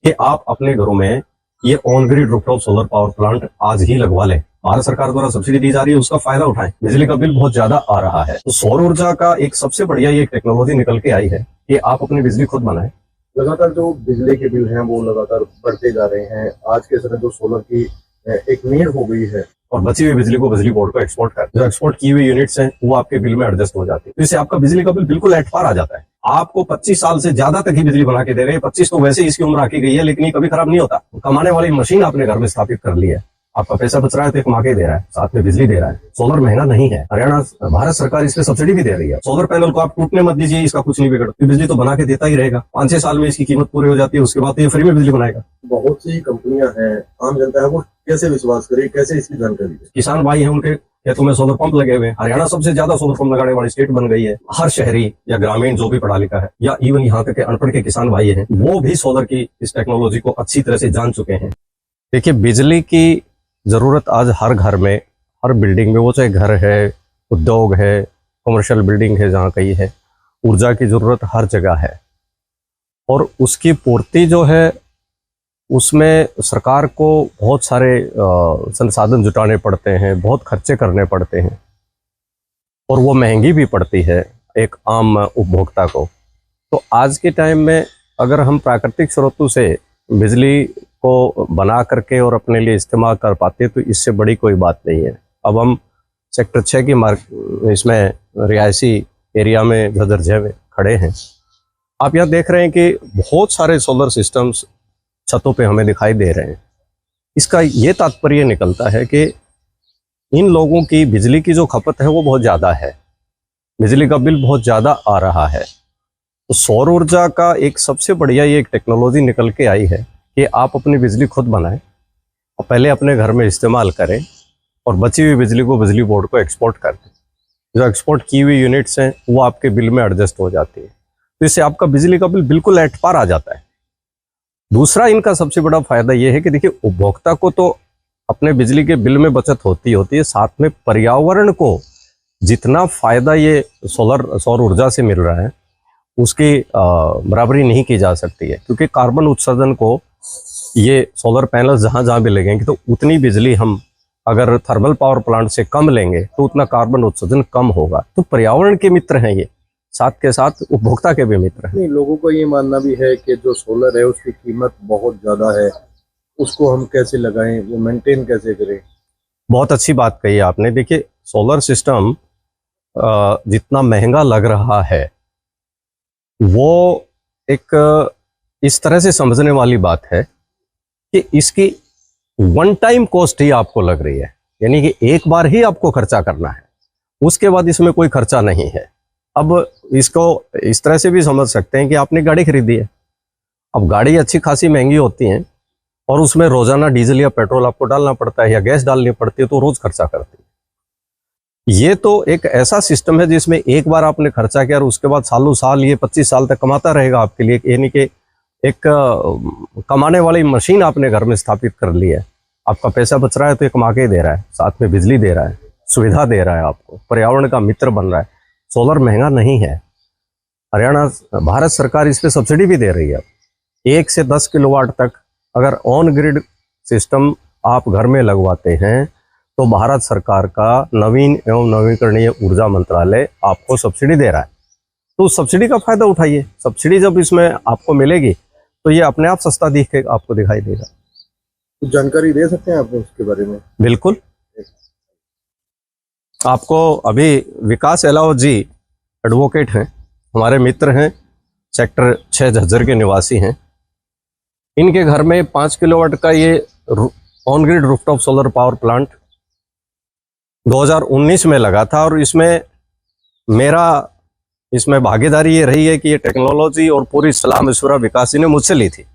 कि आप अपने घरों में ये on grid rooftop solar power plant आज ही लगवा लें। भारत सरकार द्वारा सब्सिडी दी जा रही है, उसका फायदा उठाएं। बिजली का बिल बहुत ज्यादा आ रहा है तो सौर ऊर्जा का एक सबसे बढ़िया ये टेक्नोलॉजी निकल के आई है कि आप अपनी बिजली खुद बनाएं। लगातार जो बिजली के बिल हैं वो लगातार बढ़ते जा रहे हैं। आज के समय जो सोलर की एक नीड हो गई है और बची हुई बिजली को बिजली बोर्ड को एक्सपोर्ट कर, जो एक्सपोर्ट की हुई यूनिट्स हैं वो आपके बिल में एडजस्ट हो जाती है, तो इससे आपका बिजली का बिल बिल्कुल एट पार आ जाता है। आपको 25 साल से ज्यादा तक ही बिजली बना के दे रहे हैं। 25 तो वैसे इसकी उम्र आकी गई है, लेकिन ये कभी खराब नहीं होता। कमाने वाली मशीन आपने घर में स्थापित कर ली है, आपका पैसा बच रहा है तो एक कमा के दे रहा है, साथ में बिजली दे रहा है। सोलर महंगा नहीं है। हरियाणा भारत सरकार इस पे सब्सिडी भी दे रही है। सोलर पैनल को आप टूटने मत दीजिए, इसका कुछ नहीं बिगड़ता, बिजली तो बना के देता ही रहेगा। 5-6 साल में इसकी कीमत पूरी हो जाती है, उसके बाद तो ये फ्री में बिजली बनाएगा। बहुत सी कंपनियां हैं, आम जनता है वो कैसे विश्वास करे, कैसे इसकी जानकारी दे? किसान भाई हैं, उनके खेतों में सोलर पंप लगे हुए हैं। हरियाणा सबसे ज्यादा सोलर पंप लगाने वाली स्टेट बन गई है। हर शहरी या ग्रामीण जो भी पढ़ा लिखा है या इवन यहाँ तक के अनपढ़ के किसान भाई हैं, वो भी सोलर की इस टेक्नोलॉजी को अच्छी तरह से जान चुके हैं। देखिए, बिजली की जरूरत आज हर घर में, हर बिल्डिंग में, वो चाहे घर है, उद्योग है, कमर्शियल बिल्डिंग है, जहाँ कहीं है, ऊर्जा की जरूरत हर जगह है। और उसकी पूर्ति जो है उसमें सरकार को बहुत सारे संसाधन जुटाने पड़ते हैं, बहुत खर्चे करने पड़ते हैं, और वो महंगी भी पड़ती है एक आम उपभोक्ता को। तो आज के टाइम में अगर हम प्राकृतिक स्रोतों से बिजली को बना करके और अपने लिए इस्तेमाल कर पाते तो इससे बड़ी कोई बात नहीं है। अब हम सेक्टर 6 की इसमें रिहायशी एरिया में झज्जर में खड़े हैं। आप यहाँ देख रहे हैं कि बहुत सारे सोलर सिस्टम्स छतों पे हमें दिखाई दे रहे हैं। इसका ये तात्पर्य निकलता है कि इन लोगों की बिजली की जो खपत है वो बहुत ज़्यादा है, बिजली का बिल बहुत ज़्यादा आ रहा है। तो सौर ऊर्जा का एक सबसे बढ़िया ये एक टेक्नोलॉजी निकल के आई है कि आप अपनी बिजली खुद बनाएं और पहले अपने घर में इस्तेमाल करें और बची हुई बिजली को बिजली बोर्ड को एक्सपोर्ट कर दें। जो एक्सपोर्ट की हुई यूनिट्स हैं वो आपके बिल में एडजस्ट हो जाती है, तो इससे आपका बिजली का बिल बिल्कुल एट पार आ जाता है। दूसरा इनका सबसे बड़ा फायदा ये है कि देखिए, उपभोक्ता को तो अपने बिजली के बिल में बचत होती है, साथ में पर्यावरण को जितना फायदा ये सौर ऊर्जा से मिल रहा है उसकी बराबरी नहीं की जा सकती है, क्योंकि कार्बन उत्सर्जन को ये सोलर पैनल जहाँ जहाँ भी लगेंगे तो उतनी बिजली हम अगर थर्मल पावर प्लांट से कम लेंगे तो उतना कार्बन उत्सर्जन कम होगा। तो पर्यावरण के मित्र हैं ये, साथ के साथ उपभोक्ता के भी मित्र हैं। नहीं, लोगों को ये मानना भी है कि जो सोलर है उसकी कीमत बहुत ज़्यादा है, उसको हम कैसे लगाएं, वो मेंटेन कैसे करें? बहुत अच्छी बात कही आपने। देखिए, सोलर सिस्टम जितना महंगा लग रहा है वो एक इस तरह से समझने वाली बात है कि इसकी वन टाइम कॉस्ट ही आपको लग रही है, यानी कि एक बार ही आपको खर्चा करना है, उसके बाद इसमें कोई खर्चा नहीं है। अब इसको इस तरह से भी समझ सकते हैं कि आपने गाड़ी खरीदी है, अब गाड़ी अच्छी खासी महंगी होती है और उसमें रोजाना डीजल या पेट्रोल आपको डालना पड़ता है या गैस डालनी पड़ती है, तो रोज खर्चा करती है। ये तो एक ऐसा सिस्टम है जिसमें एक बार आपने खर्चा किया और उसके बाद सालों साल ये 25 साल तक कमाता रहेगा आपके लिए, यानी कि एक कमाने वाली मशीन आपने घर में स्थापित कर ली है। आपका पैसा बच रहा है तो ये कमा के दे रहा है, साथ में बिजली दे रहा है, सुविधा दे रहा है, आपको पर्यावरण का मित्र बन रहा है। सोलर महंगा नहीं है। हरियाणा भारत सरकार इस पे सब्सिडी भी दे रही है। 1 से 10 किलोवाट तक अगर ऑन ग्रिड सिस्टम आप घर में लगवाते हैं तो भारत सरकार का नवीन एवं नवीकरणीय ऊर्जा मंत्रालय आपको सब्सिडी दे रहा है, तो उस सब्सिडी का फायदा उठाइए। सब्सिडी जब इसमें आपको मिलेगी तो ये अपने आप सस्ता आपको दिखाई देगा। कुछ जानकारी दे सकते हैं आप उसके बारे में? बिल्कुल। आपको अभी विकास एलाव जी एडवोकेट हैं, हमारे मित्र हैं, सेक्टर 6 झज्जर के निवासी हैं। इनके घर में 5 किलोवाट का ये on grid rooftop solar power plant 2019 में लगा था और इसमें भागीदारी ये रही है कि ये टेक्नोलॉजी और पूरी सलाह मशवरा विकास जी ने मुझसे ली थी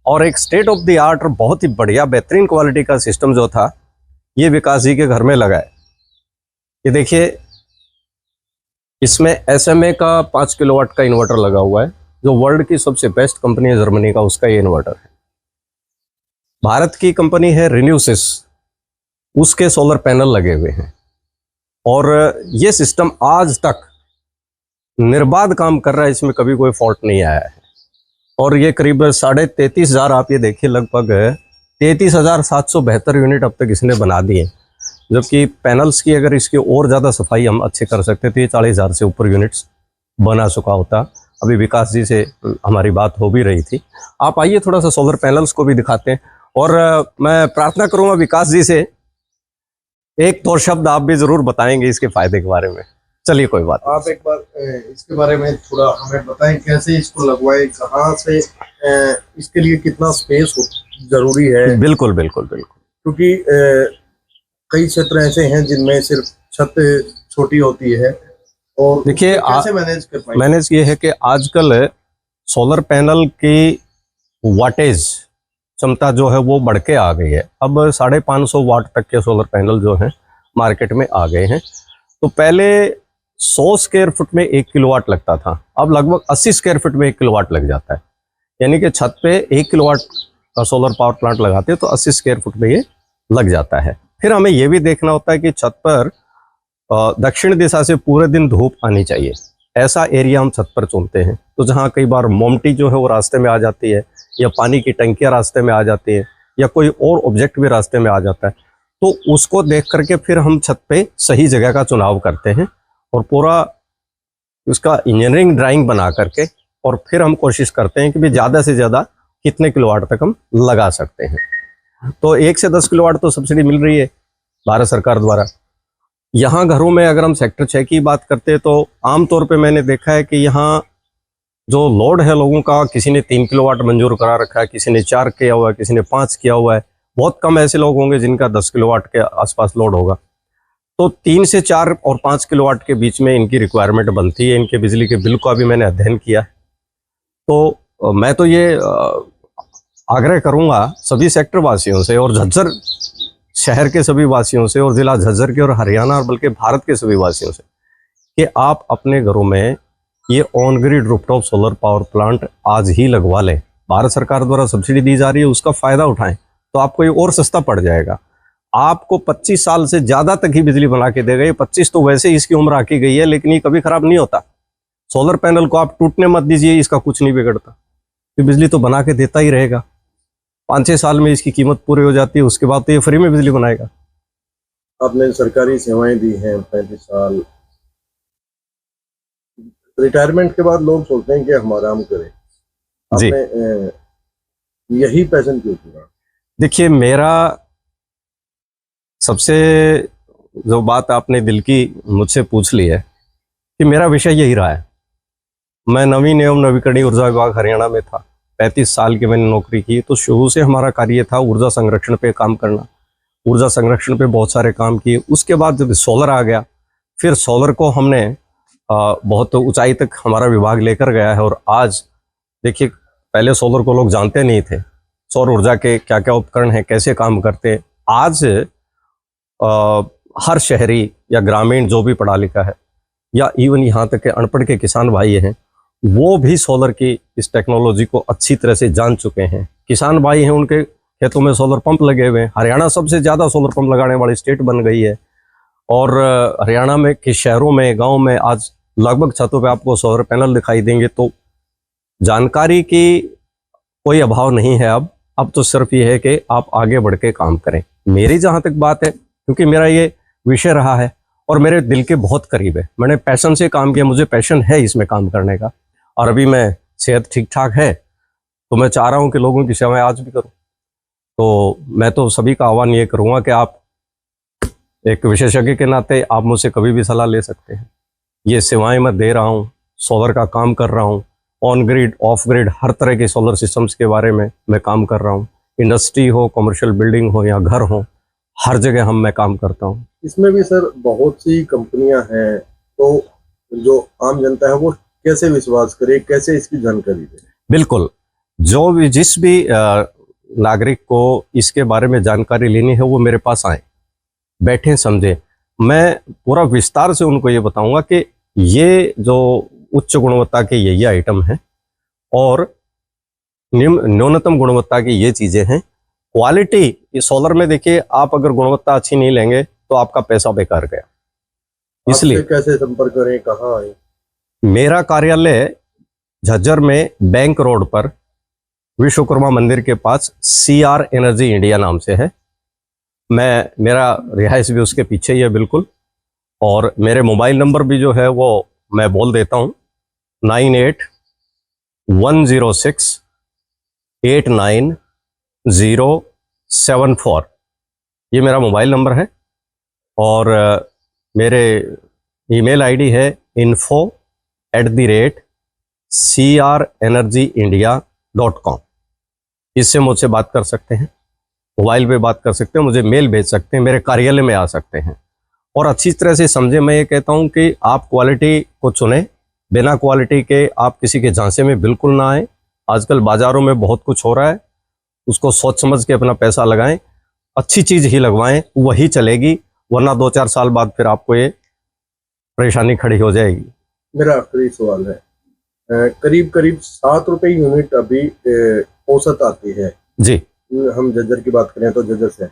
और एक स्टेट ऑफ द आर्ट और बहुत ही बढ़िया बेहतरीन क्वालिटी का सिस्टम जो था ये विकास जी के घर में लगा है। ये देखिए, इसमें SMA का 5 किलोवाट का इन्वर्टर लगा हुआ है, जो वर्ल्ड की सबसे बेस्ट कंपनी है जर्मनी का, उसका ये इन्वर्टर है। भारत की कंपनी है रिन्यूसिस, उसके सोलर पैनल लगे हुए हैं और ये सिस्टम आज तक निर्बाध काम कर रहा है, इसमें कभी कोई फॉल्ट नहीं आया है। और ये करीब 33,500 आप ये देखिए, लगभग 33,772 यूनिट अब तक इसने बना दिए। जबकि पैनल्स की अगर इसकी और ज़्यादा सफाई हम अच्छे कर सकते थे, 40,000 से ऊपर यूनिट्स बना चुका होता। अभी विकास जी से हमारी बात हो भी रही थी। आप आइए थोड़ा सा सोलर पैनल्स को भी दिखाते हैं। और मैं प्रार्थना करूंगा विकास जी से, एक दो शब्द आप भी जरूर बताएंगे इसके फायदे के बारे में। चलिए कोई बात आप एक बार इसके बारे में थोड़ा हमें बताएं, कैसे इसको लगवाएं, कहाँ से, इसके लिए कितना स्पेस जरूरी है? नहीं। बिल्कुल बिल्कुल बिल्कुल, क्योंकि कई क्षेत्र ऐसे हैं जिनमें सिर्फ छत छोटी होती है और देखिए कैसे मैनेज कर पाएंगे? मैनेज ये है कि आजकल सोलर पैनल की वाटेज क्षमता जो है वो बढ़ के आ गई है। अब 550 वाट तक के सोलर पैनल जो हैं मार्केट में आ गए हैं। तो पहले 100 स्क्वायर फुट में 1 किलोवाट लगता था, अब लगभग 80 स्क्वायर फुट में 1 किलोवाट लग जाता है। यानी कि छत पे 1 किलोवाट का सोलर पावर प्लांट लगाते हैं तो 80 स्क्वायर फुट में ये लग जाता है। फिर हमें ये भी देखना होता है कि छत पर दक्षिण दिशा से पूरे दिन धूप आनी चाहिए, ऐसा एरिया हम छत पर चुनते हैं। तो जहाँ कई बार मोमटी जो है वो रास्ते में आ जाती है, या पानी की टंकियाँ रास्ते में आ जाती है, या कोई और ऑब्जेक्ट भी रास्ते में आ जाता है, तो उसको देख करके फिर हम छत पे सही जगह का चुनाव करते हैं और पूरा उसका इंजीनियरिंग ड्राइंग बना करके और फिर हम कोशिश करते हैं कि भी ज़्यादा से ज़्यादा कितने किलोवाट तक हम लगा सकते हैं। तो 1 से 10 किलोवाट तो सब्सिडी मिल रही है भारत सरकार द्वारा। यहाँ घरों में अगर हम सेक्टर 6 की बात करते हैं तो आमतौर पे मैंने देखा है कि यहाँ जो लोड है लोगों का, किसी ने 3 किलोवाट मंजूर करा रखा है, किसी ने 4 किया हुआ है, किसी ने 5 किया हुआ है। बहुत कम ऐसे लोग होंगे जिनका 10 किलोवाट के आसपास लोड होगा। तो 3 से 4 और 5 किलोवाट के बीच में इनकी रिक्वायरमेंट बनती है। इनके बिजली के बिल का भी मैंने अध्ययन किया। तो मैं तो ये आग्रह करूंगा सभी सेक्टर वासियों से और झज्जर शहर के सभी वासियों से और जिला झज्जर के और हरियाणा और बल्कि भारत के सभी वासियों से कि आप अपने घरों में ये on grid rooftop solar power plant आज ही लगवा लें। भारत सरकार द्वारा सब्सिडी दी जा रही है, उसका फायदा उठाएं तो आपको ये और सस्ता पड़ जाएगा। आपको 25 साल से ज़्यादा तक ही बिजली बना के देगा। ये 25 तो वैसे ही इसकी उम्र आकी गई है, लेकिन ये कभी खराब नहीं होता। सोलर पैनल को आप टूटने मत दीजिए, इसका कुछ नहीं बिगड़ता, तो बिजली तो बना के देता ही रहेगा। 5-6 साल में इसकी कीमत पूरी हो जाती है, उसके बाद तो ये फ्री में बिजली बनाएगा। आपने सरकारी सेवाएं दी हैं 35 साल, रिटायरमेंट के बाद लोग सोचते हैं कि हम आराम करें, जी। आपने यही पैशन क्यों चुना? देखिए, मेरा सबसे जो बात आपने दिल की मुझसे पूछ ली है कि मेरा विषय यही रहा है। मैं नवीन एवं नवीकरणीय ऊर्जा विभाग हरियाणा में था, 35 साल की मैंने नौकरी की। तो शुरू से हमारा कार्य था ऊर्जा संरक्षण पे काम करना। ऊर्जा संरक्षण पे बहुत सारे काम किए। उसके बाद जब सोलर आ गया, फिर सोलर को हमने बहुत ऊंचाई तक हमारा विभाग लेकर गया है। और आज देखिए, पहले सोलर को लोग जानते नहीं थे, सौर ऊर्जा के क्या क्या उपकरण हैं, कैसे काम करते हैं। आज हर शहरी या ग्रामीण जो भी पढ़ा लिखा है, या इवन यहाँ तक के अनपढ़ के किसान भाई हैं, वो भी सोलर की इस टेक्नोलॉजी को अच्छी तरह से जान चुके हैं। किसान भाई हैं, उनके खेतों में सोलर पंप लगे हुए हैं। हरियाणा सबसे ज़्यादा सोलर पंप लगाने वाली स्टेट बन गई है। और हरियाणा में के शहरों में, गाँव में आज लगभग छतों पे आपको सोलर पैनल दिखाई देंगे। तो जानकारी की कोई अभाव नहीं है। अब तो सिर्फ ये है कि आप आगे बढ़ के काम करें। मेरी जहाँ तक बात है, क्योंकि मेरा ये विषय रहा है और मेरे दिल के बहुत करीब है, मैंने पैशन से काम किया, मुझे पैशन है इसमें काम करने का। और अभी मैं सेहत ठीक ठाक है तो मैं चाह रहा हूँ कि लोगों की सेवाएं आज भी करूँ। तो मैं तो सभी का आह्वान ये करूँगा कि आप एक विशेषज्ञ के नाते आप मुझसे कभी भी सलाह ले सकते हैं। ये सेवाएं मैं दे रहा हूँ, सोलर का काम कर रहा हूँ, ऑन ग्रिड ऑफ ग्रिड हर तरह के सोलर सिस्टम्स के बारे में मैं काम कर रहा हूँ। इंडस्ट्री हो, कमर्शियल बिल्डिंग हो या घर हो, हर जगह मैं काम करता हूँ। इसमें भी सर बहुत सी कंपनियां हैं, तो जो आम जनता है वो कैसे विश्वास करे, कैसे इसकी जानकारी दे? बिल्कुल, जो भी जिस भी नागरिक को इसके बारे में जानकारी लेनी है वो मेरे पास आए, बैठे, समझे। मैं पूरा विस्तार से उनको ये बताऊंगा कि ये जो उच्च गुणवत्ता के ये आइटम हैं और न्यूनतम गुणवत्ता की ये चीज़ें हैं। क्वालिटी इस सोलर में देखिए, आप अगर गुणवत्ता अच्छी नहीं लेंगे तो आपका पैसा बेकार गया। इसलिए कैसे संपर्क करें, कहाँ आए? मेरा कार्यालय झज्जर में बैंक रोड पर विश्वकर्मा मंदिर के पास CR एनर्जी इंडिया नाम से है। मेरा रिहाइश भी उसके पीछे ही है बिल्कुल। और मेरे मोबाइल नंबर भी जो है वो मैं बोल देता हूँ, 98-106-89074। ये मेरा मोबाइल नंबर है। और मेरे ईमेल आईडी है info@crenergyindia.com। इससे मुझसे बात कर सकते हैं, मोबाइल पे बात कर सकते हैं, मुझे मेल भेज सकते हैं, मेरे कार्यालय में आ सकते हैं। और अच्छी तरह से समझे, मैं ये कहता हूँ कि आप क्वालिटी को चुनें, बिना क्वालिटी के आप किसी के झांसे में बिल्कुल ना आए। आजकल बाज़ारों में बहुत कुछ हो रहा है, उसको सोच समझ के अपना पैसा लगाएं, अच्छी चीज़ ही लगवाएं, वही चलेगी, वरना 2-4 साल बाद फिर आपको ये परेशानी खड़ी हो जाएगी। मेरा आखिरी सवाल है, करीब करीब 7 रुपए यूनिट अभी औसत आती है जी। हम जज्जर की बात करें तो जज्जर से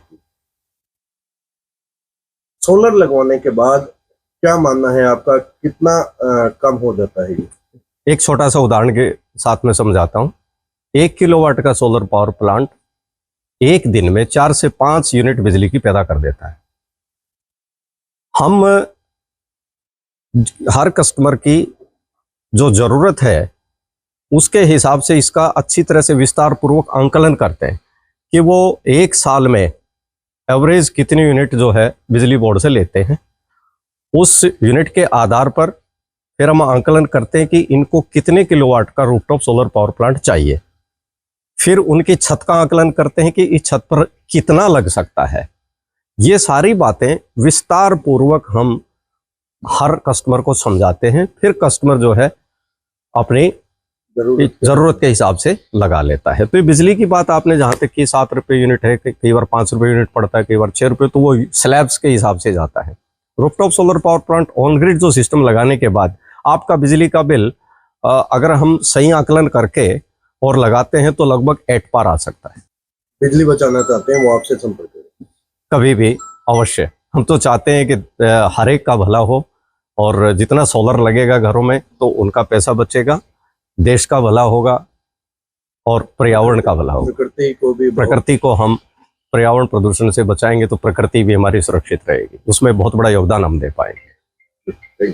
सोलर लगवाने के बाद क्या मानना है आपका, कितना कम हो जाता है ये? एक छोटा सा उदाहरण के साथ में समझाता हूँ। 1 किलोवाट का सोलर पावर प्लांट एक दिन में 4 से 5 यूनिट बिजली की पैदा कर देता है। हम हर कस्टमर की जो ज़रूरत है उसके हिसाब से इसका अच्छी तरह से विस्तार पूर्वक आंकलन करते हैं कि वो एक साल में एवरेज कितनी यूनिट जो है बिजली बोर्ड से लेते हैं। उस यूनिट के आधार पर फिर हम आंकलन करते हैं कि इनको कितने किलोवाट का रूफटॉप सोलर पावर प्लांट चाहिए। फिर उनकी छत का आंकलन करते हैं कि इस छत पर कितना लग सकता है। ये सारी बातें विस्तार पूर्वक हम हर कस्टमर को समझाते हैं। फिर कस्टमर जो है अपनी ज़रूरत के हिसाब से लगा लेता है। तो ये बिजली की बात आपने जहाँ तक कि 7 रुपये यूनिट है, कई बार 5 रुपये यूनिट पड़ता है, कई बार 6 रुपये, तो वो स्लैब्स के हिसाब से जाता है। Rooftop solar power plant on grid जो सिस्टम लगाने के बाद आपका बिजली का बिल अगर हम सही आकलन करके और लगाते हैं तो लगभग 8 पार आ सकता है। बिजली बचाना चाहते हैं वो आपसे संपर्क करें, कभी भी अवश्य। हम तो चाहते हैं कि हर एक का भला हो, और जितना सोलर लगेगा घरों में तो उनका पैसा बचेगा, देश का भला होगा और पर्यावरण का भला होगा। प्रकृति को हम पर्यावरण प्रदूषण से बचाएंगे तो प्रकृति भी हमारी सुरक्षित रहेगी, उसमें बहुत बड़ा योगदान हम दे पाएंगे।